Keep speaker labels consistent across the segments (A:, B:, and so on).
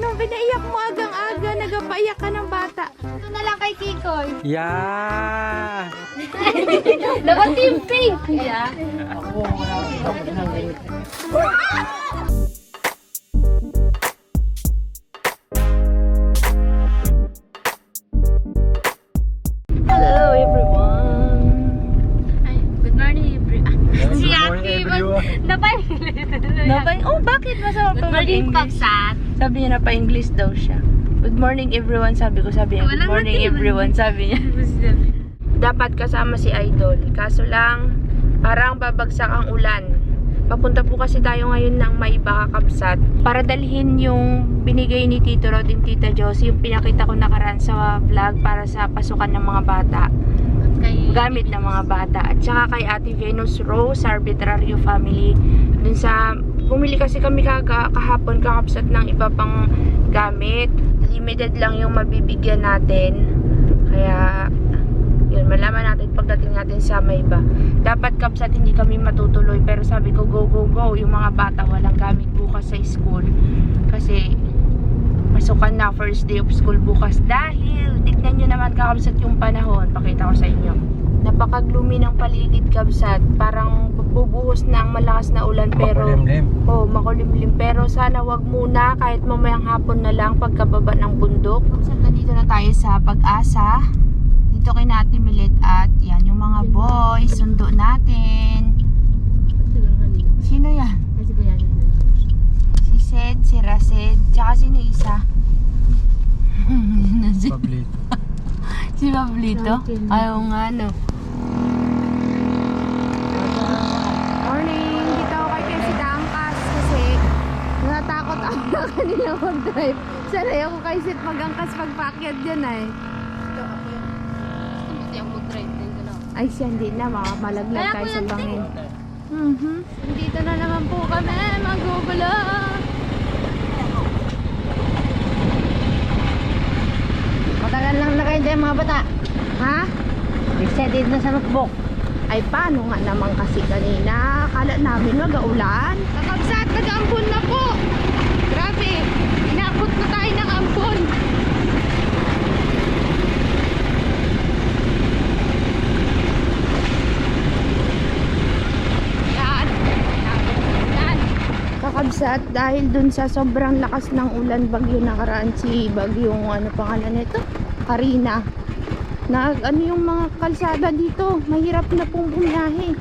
A: Anong pinaiyak mo agang-aga? Nagapaiyak ka ng bata.
B: Ito na lang kay Kikoy.
C: Yeah!
B: Dapat team pink. Yeah.
A: Hello everyone!
B: Ay, good morning, everyone. Si
C: Good morning,
B: Ate,
C: everyone.
A: Oh, bakit masama
B: Good
A: pa
B: morning,
A: mag-English?
B: Kapsat.
A: Sabi niya na pa-English daw siya. Good morning everyone, sabi niya. Good
B: Walang
A: morning
B: natin.
A: everyone, sabi niya. Dapat kasama si Idol. Kaso lang, parang babagsak ang ulan. Papunta po kasi tayo ngayon ng Mayba, Kakabsat para dalhin yung binigay ni Tito Rod and Tita Josie, yung pinakita ko nakaraan sa vlog para sa pasukan ng mga bata. Gamit ng mga bata. At saka kay Ate Venus Rose, Arbitrario Family. Dun sa, bumili kasi kami kahapon, Kakabsat, ng iba pang gamit. Limited lang yung mabibigyan natin. Kaya yun, malaman natin pagdating natin sa Mayba. Dapat, Kapsat, hindi kami matutuloy. Pero sabi ko, go, go, go. Yung mga bata walang gamit bukas sa school. Kasi, pasukan na, first day of school bukas. Dahil, tignan nyo naman, Kapsat, yung panahon. Pakita ko sa inyo. Napakaglumi ng paligid, Kapsat. Parang bubuhos na ang malakas na ulan. Pero, makulimlim. Pero sana wag muna, kahit mamayang hapon na lang, pagkababa ng bundok. Kapsat, nandito na tayo sa Pag-asa. Dito kay Nati Milet at yan yung mga boys, sundo natin. Sino yan? Si Sed, si Rased, tsaka sino isa?
C: Pablito.
A: Si Pablito? Ayaw nga no. Morning! Dito ako kay Kesi Dangkas kasi natatakot ako na kanila mag-drive. Sanay ako kay Sid mag-angkas pagpaakyat dyan ay. Ay siya hindi na, malaglag tayo sa bangin. Dito na naman po kami, magugulo.
B: Matagal lang na kayo dyan, mga bata.
A: Ha?
B: Excited na sa notebook.
A: Ay paano nga naman kasi kanina, akala namin mag-aulan. Kakabsat, nag-aambon na po. Grabe, inabot na tayo ng ambon. Kakabsat, dahil dun sa sobrang lakas ng ulan, bagyo nakaraan si bagyong ano pangalan nito, Karina. Ano yung mga kalsada dito, mahirap na pong bumiyahe.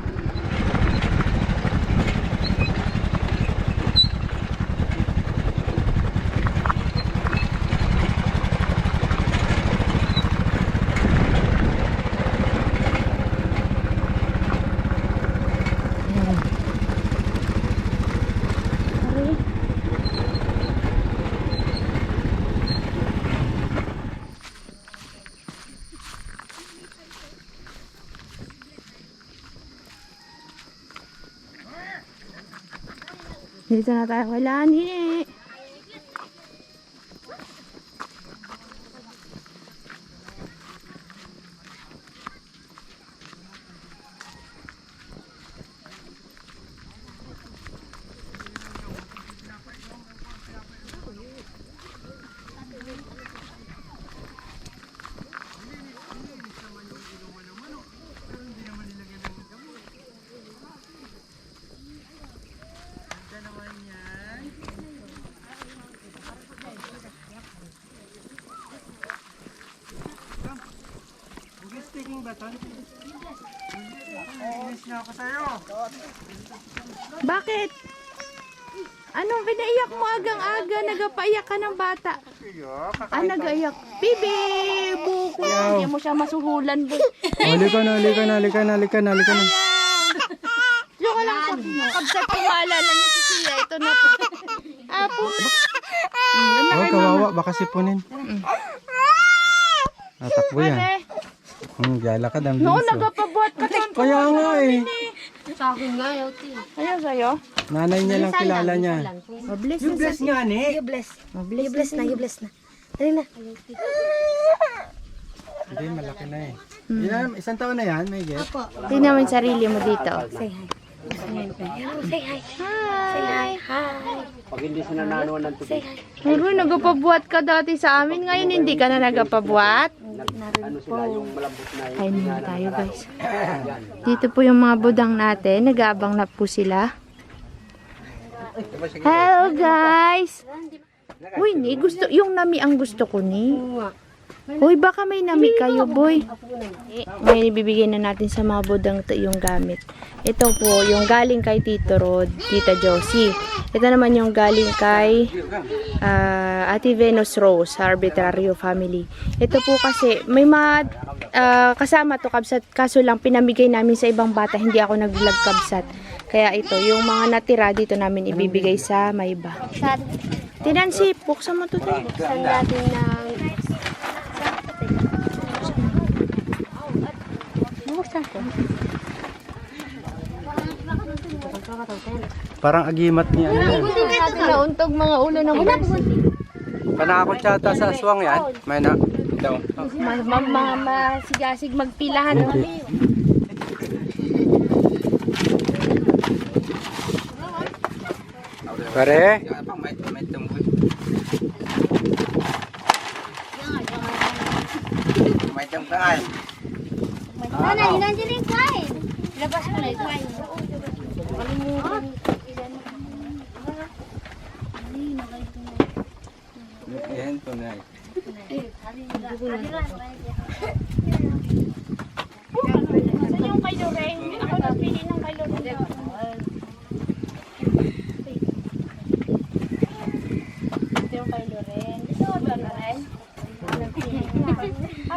A: Dito na tayo kay Lani.
C: Sticking baton. Inis na ako sa'yo.
A: Bakit? Anong pinaiyak mo agang-aga? Nagapaiyak ka ng bata. Nagaiyak. Bibi! Buko! Hindi mo siya masuhulan.
C: Halika na.
A: Yung ka lang po. Kabsat ko maalala niya si Sia. Ito na po. Apo.
C: Huwag kawawa, baka sipunin. Natakbo yan. Gala ka dam.
A: Noon nagapabuhat ka.
C: Kaya nga eh.
B: Sa akin nga, Yoti.
A: Ayaw sa'yo.
C: Nanay niya lang kilala niya.
A: Mabless
C: You bless nga ni.
B: You bless na. Dali na.
C: Hindi, malaki na eh. Isang taon na yan, may get.
A: Tingnan mo yung sarili mo dito.
B: Say hi.
A: Hi!
B: Say hi. Hi.
D: Pag hindi sila nanuan ng tubig,
A: Pero nagapabuhat ka dati sa amin. Ngayon hindi ka na nagapabuhat.
D: ano sila, yung malambot na yung
A: Kain muna tayo guys. Dito po yung mga budang natin. Nag-aabang na po sila. Hello guys! Uy, ni gusto, yung nami ang gusto ko ni. Uy, baka may nami kayo, boy. Ngayon ibibigay na natin sa mga budang yung gamit. Ito po, yung galing kay Tito Rod, Tita Josie. Ito naman yung galing kay Ate Venus Rose, Arbitrario Family. Ito po kasi, may mga kasama to kabsat, kaso lang pinamigay namin sa ibang bata, hindi ako nag-vlog kabsat. Kaya ito, yung mga natira dito namin ibibigay sa may iba. Tinansi, buksan mo to tayo.
B: Buksan natin ng...
A: Buksan ko.
C: Parang agimat niya. Ano yan?
A: Nauntog mga ulo ng bus.
C: Panakot yata sa aswang yan. May na. Daw.
A: Mga masigasig magpilahan. No?
C: Okay. Pare.
B: Mana, hinan dyan yung kain. Labas ko na ito.
C: Yan, tunay.
A: Saan yung kay Lorraine? Ako nagpili ng kay Lorraine. Ito yung kay Lorraine. Ito ba Lorraine?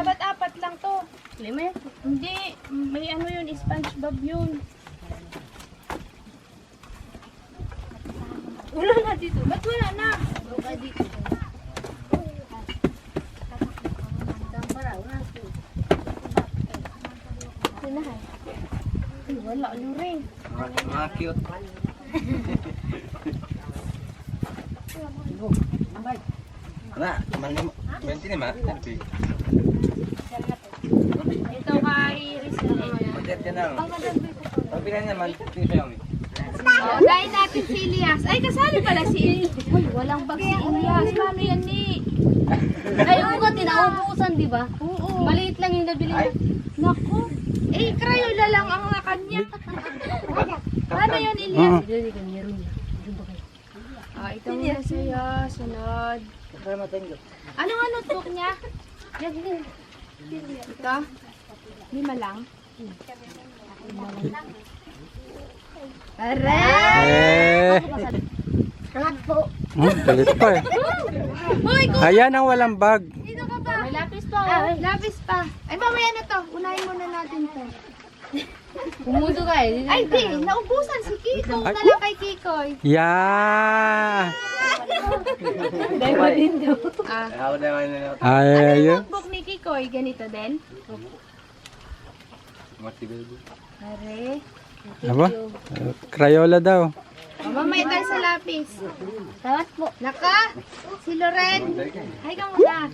A: Apat lang to. Lima? Hindi. May ano yun, SpongeBob yun. Wala na dito. Ba't wala na? Wala dito. Ay, wala. Lorraine.
C: Mga cute. Wala. Menti naman.
A: Ito kay Rizal.
C: Madet ka na. Pagbilan naman. Tingnan mo.
A: Oh, dahil natin si Elias. Ay, kasali pala si Elias. Uy, walang bag si Elias. Paano yan ni?
B: Ay, oo ka, tinaubusan, di ba?
A: Oo.
B: Maliit lang yung nabili niya.
A: Naku. Eh, Crayola lang ang kanya. Paano yun, Elias? Ah, ito muna sa'yo. Sunod. Anong notebook niya? Ito? 5 lang? Aray!
B: Angat po.
C: Galit pa eh.
A: Uy,
C: Ayan ang walang bag.
A: dito ka pa. May lapis pa. Lapis pa. Ay, mamaya na to. Unahin muna natin to.
B: Pumudo ka eh.
A: Ay, di. Naubusan si Kiko. Na lang kay Kikoy.
C: Yeah!
A: Ah,
C: Ay, ayun.
A: notebook ni Kikoy. Ganito din. Are.
C: Aba? Crayola daw.
A: Mamaya tayo sa lapis.
B: Salamat po.
A: Naka, si Loren. Ay, ka muna.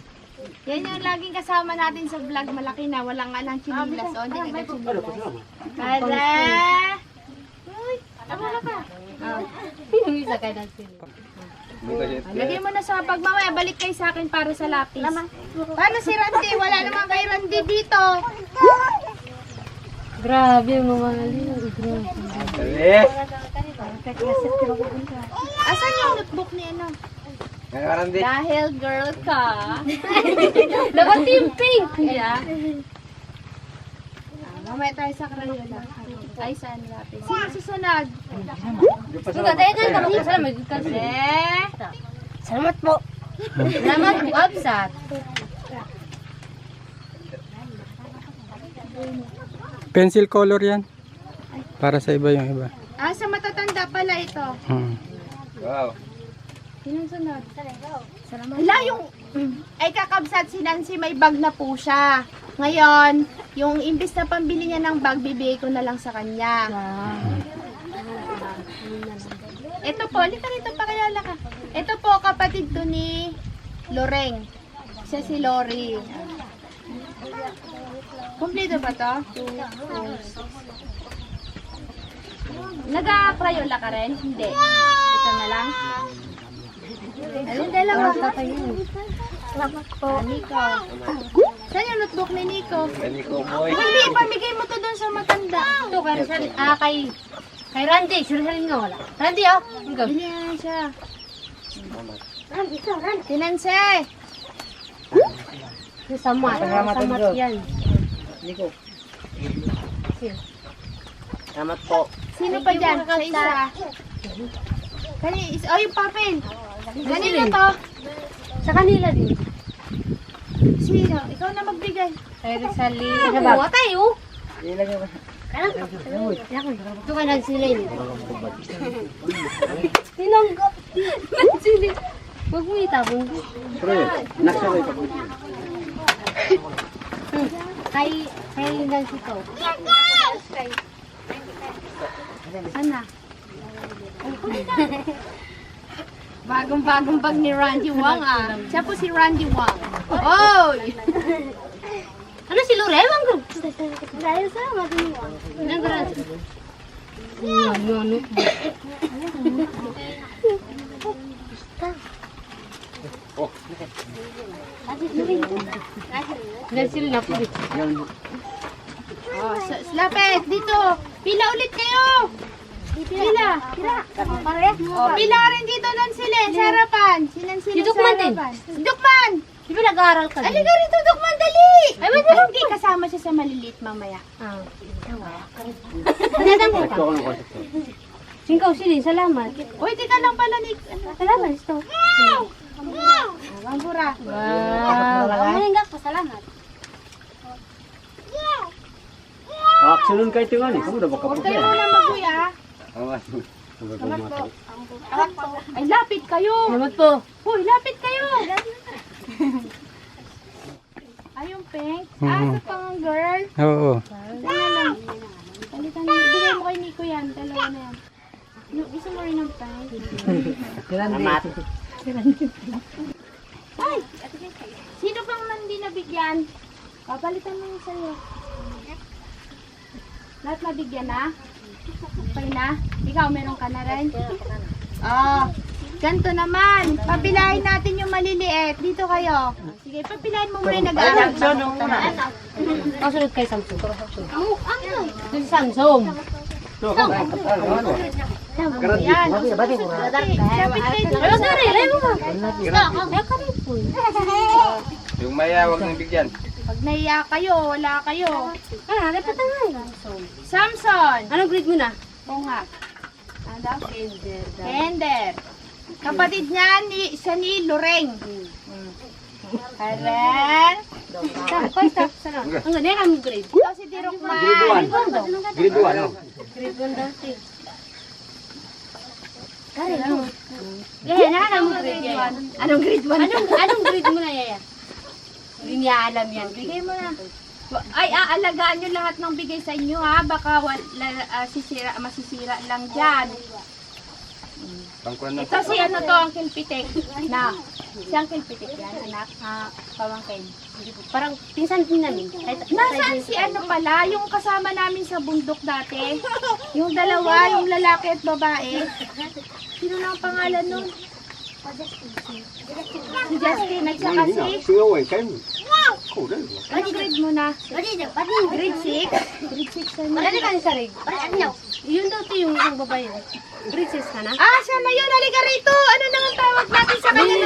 A: Yan yung laging kasama natin sa vlog. Malaki na. Walang nga lang chinilas. O, hindi ka chinilas. Para. Uy, tama na ka.
B: Yung isa kayo natin.
A: Lagay mo na sa bag. Mamaya, balik kayo sa akin para sa lapis. Paano si Randy? Wala naman kay Randy dito.
B: Grabe, mamali. Grabe.
A: Asan yung notebook ni ano? Dahil girl ka.
B: Dapat yung pink.
A: Kaya. Mamaya tayo sa Crayola. Ay, saan lapis? Sino susunod?
B: Ikaw, tayo ka naman kasala. May good kasi. Salamat po. Salamat po, Absat.
C: Pencil color yan. Para sa iba yung iba.
A: Ah, sa matatanda pala ito.
C: Wow.
A: Sinong sunod? Wala yung... Ay, kakabsat si Nancy, may bag na po siya. Ngayon, yung imbis na pambili niya ng bag, bibigay ko na lang sa kanya. Ito po, halika rito pa kaya ka. Ito po, kapatid to ni Loreng. Siya si Lori. Kompleto ba to? Nag-Crayola ka rin? Hindi. Ito na lang.
B: Alin dalawa? Salamat po. Nico. Saan yung notebook ni Nico? Hindi, pamigay mo to doon sa matanda. Ito, kay Randy. Sure-sure nga wala. Randy, oh. Bili na siya. Tinanse. Samat. Samat yan.
D: Salamat po.
B: Sino pa dyan? Sa isa. Oh, yung papel. Kanino to? Sa kanila din. Sino? Ikaw na magbigay.
A: Kay Rizali.
B: Kuha tayo. Ito ka nagsilay. Tinanggap. Nagsilay. Huwag mo itabong.
D: Pero yun, nagsaway pa po.
B: Kay Nancy to. Sana. Bagong-bagong bag ni Randy Wang ah. Siya po si Randy Wang. Oy! Ano si Lore? Ewan ko. Dahil sa matulong Wang. Anong garanti? Ano? Nasil na po. Oh, lapit dito. Pila ulit kayo. Pila. Oh, pila ka rin dito lang sila sa harapan. Silan sila sa harapan. Dukman. Di ba nag-aaral ka? Alika rito, Dukman, dali. Ay, hindi kasama siya sa maliliit mamaya. Nanadang ko ka. Singkaw silin, salamat. Uy, di ka lang pala ni... Salamat, ito. Bambura. Wow. Malinggak pa, salamat.
D: Aksunod kayo ito nga ni. Kamu na baka po
B: Huwag kayo
D: siya.
B: muna mag-uya.
D: Salamat po.
B: Ay, lapit kayo.
A: Salamat po.
B: Uy, lapit kayo. Ay, yung pink. Sa pang girl.
C: Oo.
B: Palitan mo. Bigay mo kay Nico yan. Dalawa na yan. Gusto mo rin ng pink?
D: Salamat.
B: Ay! Sino pang hindi nabigyan? Papalitan mo yung sa'yo. Lahat nabigyan na? Okay na? Ikaw, meron ka na rin? Ganito naman. Papilahin natin yung maliliit. Dito kayo. Sige, papilahin mo muna yung nag-aaral.
A: Kasunod kay Samsung.
B: Ano?
A: Doon si Samsung.
B: Yan. Lapit kayo.
E: Yung maya, wag nang bigyan.
B: Pag naiya kayo, wala kayo.
A: Repatan nga.
B: Samson.
A: Anong grade mo na?
B: Oo nga. Ano? Kender. Kapatid niya, siya ni Loreng. Karen.
A: Ang ganda yung aming grade.
B: Ito si Dirokman.
D: Grade 1, no?
A: Grade 1 daw si.
B: Yan, anong grade 1? Anong grade 1?
A: Anong grade mo na, Yaya? Hindi niya alam yan.
B: Bigay mo na. Ay, aalagaan nyo lahat ng bigay sa inyo ha. Baka masisira lang dyan.
E: Pangkuhan na.
B: Ito si ano to, ang kilpitek. Na. Si ang kilpitek yan, anak. Pamangkin.
A: Parang pinsan din namin.
B: Nasaan si ano pala, yung kasama namin sa bundok dati? Yung dalawa, yung lalaki at babae. Sino na ang pangalan nun? Si Justin at saka si...
D: Singaway kayo.
B: Anong grade mo na? Grade 6? Grade 6 ka na.
A: Marami ka sa rig. Yun daw ito yung isang babae. Grade 6 ka na?
B: Siya na yun. Halika rito. Ano naman tawag natin sa kanya?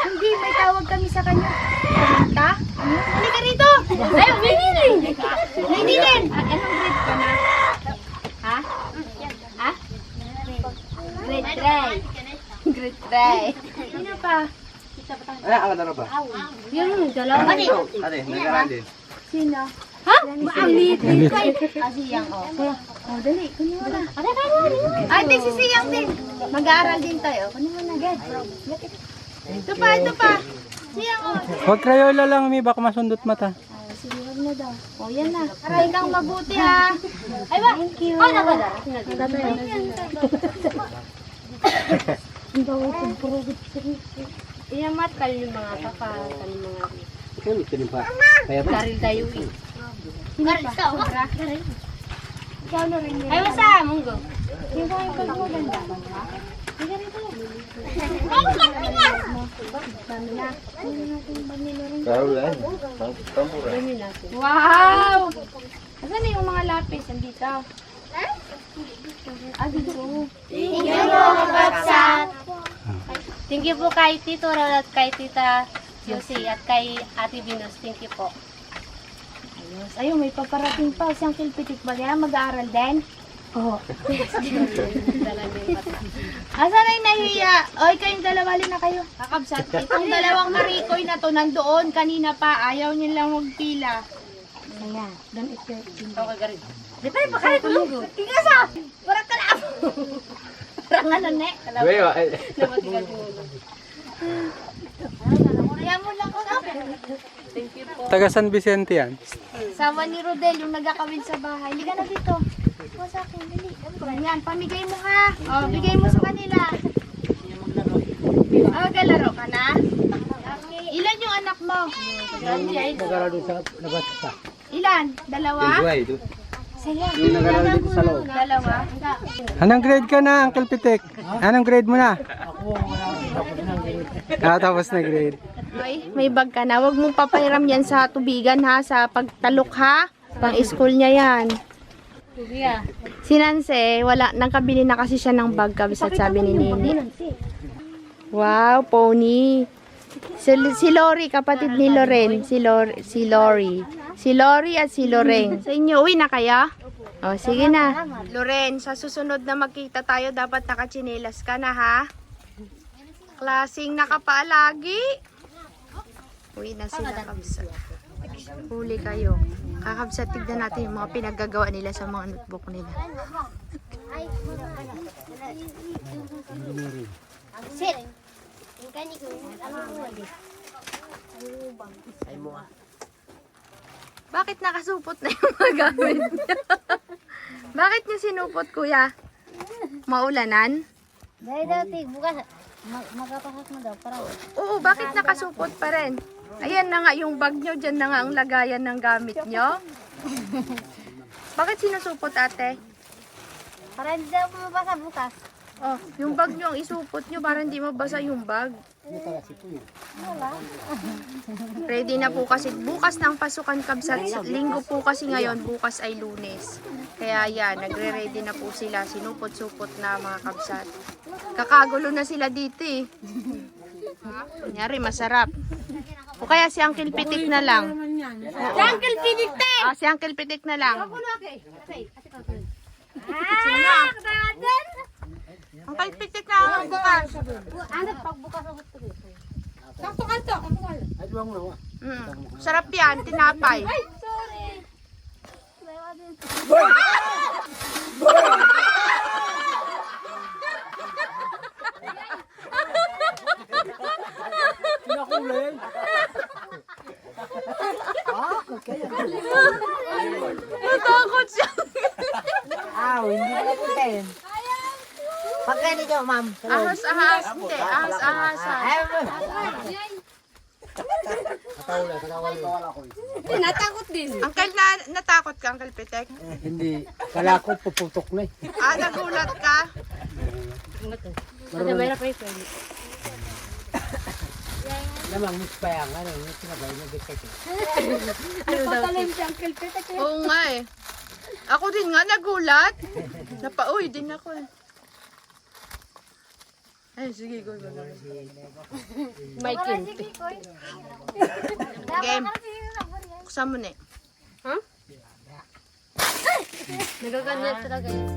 B: Hindi, may tawag kami sa kanya. Kamanta? Halika rito.
A: Ay, binili!
B: Hindi din. Anong grade ka na? Ha? Grade 3. Grade 3. Sino pa?
D: Ay, ang ano ba?
A: Yung dalawa.
E: Ate, nag-aral din.
B: Sino?
A: Ha? Ang liit.
B: Siyang, dali. Kunin mo na. Ate, si Siyang din. Mag-aaral din tayo. Kunin mo na, get. Ito pa. Siyang,
C: Huwag Crayola lang, Mi. Baka masundot mata.
B: sige, wag na daw. Yan na. Aray kang mabuti ha. Ay ba? Thank you.
A: Nagada. Iyamat kayo yung mga papa. Kayo mga...
D: Kayo, ito pa. Kaya ba?
A: Karil tayo eh.
B: Sino pa? Ikaw na rin.
A: Ay, basta, munggo.
B: Yung mga pagmaganda.
E: Karulan.
A: Wow! Asan na yung mga lapis? Andito. Ah, dito.
B: Thank you po, Kapsat. Thank you po kay Tito Ron at kay Tita Josie at kay Ate Venus. Thank you po.
A: Ayun, may paparating pa. Siyang kilpitik ba kaya? Mag-aaral din? Oo. Asan na yung nahiya? Oy, kayong dalawa na kayo. Kakabsat. Itong dalawang marikoy na to, nandoon kanina pa. Ayaw niyo lang magpila. Ayan. Doon ito.
B: Okay, garin.
A: Di pa rin pa kayo tulog. Tingasa! Parang ka na ako. Parang ano, ne?
E: Weo,
B: Kaya mo lang ko na.
C: Taga San Vicente yan.
A: Sama ni Rodel, yung nagkakawin sa bahay. Liga na dito. O sa akin, dali. Yan, pamigay mo ha. O, bigay mo sa kanila. Galaro ka na? Ilan yung anak mo?
D: Mag-aral doon sa labas pa.
A: Ilan? Dalawa?
D: Yung nag-aral dito sa loob.
A: Dalawa?
C: Anong grade ka na, Uncle Pitik? Anong grade mo na?
D: Ako, wala akong tapos ng grade.
C: Tapos na grade.
A: Oy, may bag ka na. Huwag mong papahiram yan sa tubigan ha, sa pagtalok ha. Pang school niya yan. Si Nancy, wala, nakabili na kasi siya ng bag kabisat sabi ni Nini. Wow, pony. Si Lori, kapatid ni Loren. Si Lori at si Loreng. Sa inyo, uwi na kaya? O, sige na. Loren, sa susunod na magkita tayo, dapat nakachinelas ka na ha. Klaseng nakapaalagi. Uwi na sila kabsat. Huli kayo. Kakabsat, tignan natin yung mga pinaggagawa nila sa mga notebook nila.
B: Sit.
A: Bakit nakasupot na yung mga gamit niya? Bakit niyo sinupot, kuya? Maulanan?
B: Dahil dati, bukas, magkapasok mo daw, para.
A: Oo, bakit nakasupot pa rin? Ayan na nga yung bag nyo, dyan na nga ang lagayan ng gamit nyo. Bakit sinusupot, ate?
B: Para hindi daw mabasa bukas.
A: Oh, yung bag nyo ang isupot nyo para hindi mabasa yung bag. Ready na po kasi bukas ng pasukan kabsat. Linggo po kasi ngayon, bukas ay Lunes. Kaya yan, nagre-ready na po sila. Sinupot-supot na mga kabsat. Kakagulo na sila dito eh. Kunyari, masarap. O kaya si Uncle Pitik na lang.
B: Si Uncle Pitik!
A: Ah, si Uncle Pitik na lang. Uncle Pitik na lang bukas.
B: Ano pagbukas ako ito?
A: Sarap yan, tinapay.
D: Pinakulay.
A: Natakot siya.
F: Hindi ko pagkain. Pagkain ito, ma'am.
A: Ahas-ahas. Hindi, ahas-ahas.
B: Natakot din.
A: Uncle, natakot ka, Uncle Pitek?
D: Hindi. Kala ko puputok na eh.
A: Ah, nagulat ka?
D: Namang miss pa yan. Ano, miss na ba? Nag-check eh.
A: Oo nga eh. Ako din nga, nagulat. Napauwi din ako eh. Ay, sige, go.
B: Michael.
A: Game. Buksan mo na eh.
B: Nagaganyan talaga yun.